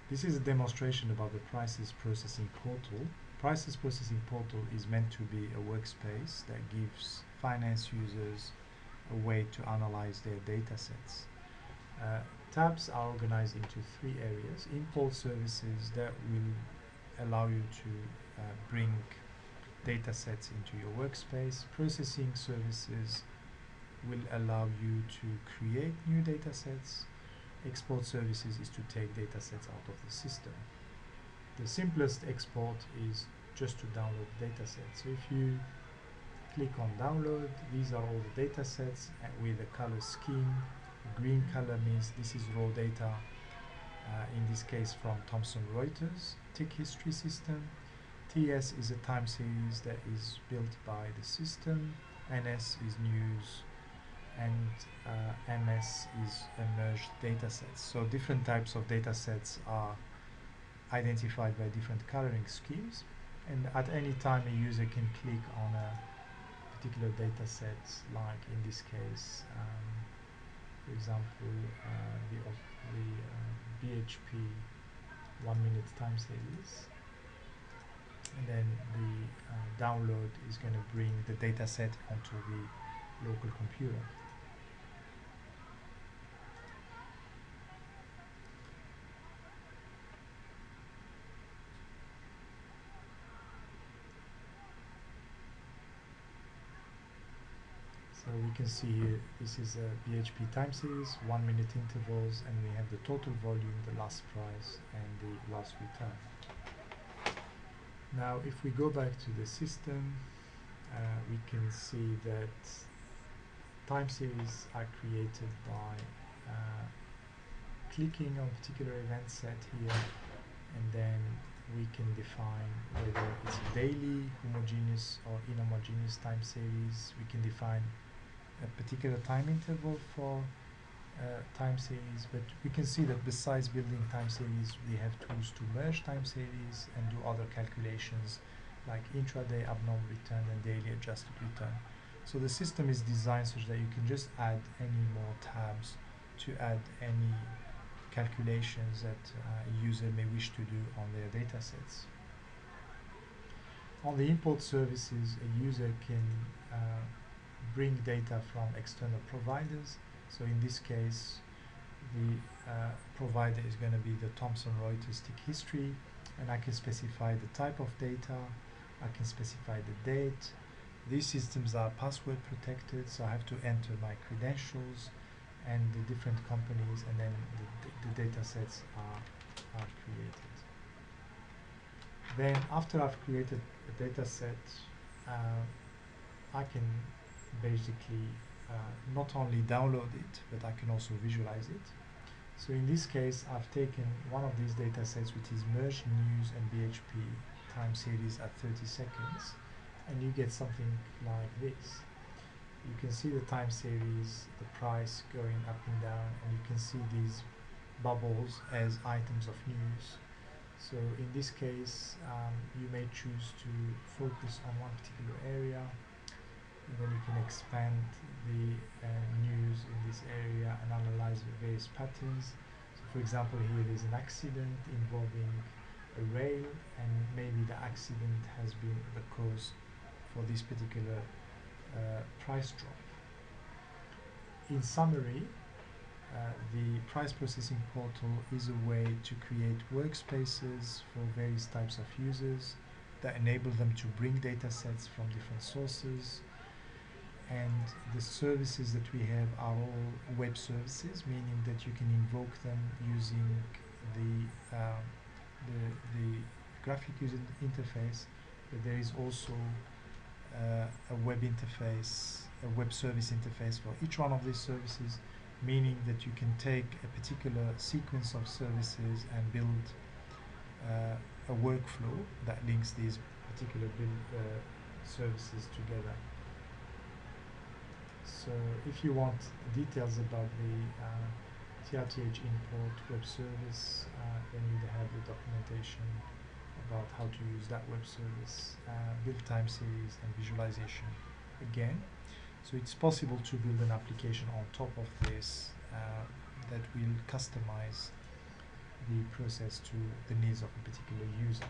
This is a demonstration about the Prices Processing Portal. Prices Processing Portal is meant to be a workspace that gives finance users a way to analyze their data sets. Tabs are organized into three areas: import services that will allow you to bring data sets into your workspace; processing services will allow you to create new data sets; export services is to take data sets out of the system. The simplest export is just to download data sets. So if you click on download, these are all the data sets with a color scheme. The green color means this is raw data, in this case from Thomson Reuters tick history system. TS is a time series that is built by the system. NS is news, and MS is merged data sets. So different types of data sets are identified by different coloring schemes, and at any time a user can click on a particular data set, like in this case, for example, the BHP 1 minute time series, and then the download is going to bring the data set onto the local computer. So we can see here, this is a BHP time series, 1 minute intervals, and we have the total volume, the last price, and the last return. Now if we go back to the system, we can see that time series are created by clicking on a particular event set here, and then we can define whether it's a daily, homogeneous or inhomogeneous time series. We can define a particular time interval for time series, but we can see that besides building time series, we have tools to merge time series and do other calculations like intraday abnormal return and daily adjusted return. So the system is designed such that you can just add any more tabs to add any calculations that a user may wish to do on their data sets. On the import services, a user can bring data from external providers. So in this case, the provider is going to be the Thomson Reuters tick history, and I can specify the type of data, I can specify the date. These systems are password protected, so I have to enter my credentials and the different companies, and then the data sets are created. Then after I've created a data set, I can basically not only download it, but I can also visualize it. So in this case, I've taken one of these data sets, which is merged news and BHP time series at 30 seconds, and you get something like this. You can see the time series, the price going up and down, and you can see these bubbles as items of news. So in this case, you may choose to focus on one particular area, and then you can expand the news in this area and analyze the various patterns. So for example, here there's an accident involving a rail, and maybe the accident has been the cause for this particular price drop. In summary, the price processing portal is a way to create workspaces for various types of users that enable them to bring data sets from different sources, and the services that we have are all web services, meaning that you can invoke them using the graphic user interface, but there is also a web interface, a web service interface for each one of these services, meaning that you can take a particular sequence of services and build a workflow that links these particular services together. So if you want details about the TRTH import web service, then you have the documentation about how to use that web service, build time series and visualization again. So it's possible to build an application on top of this that will customize the process to the needs of a particular user.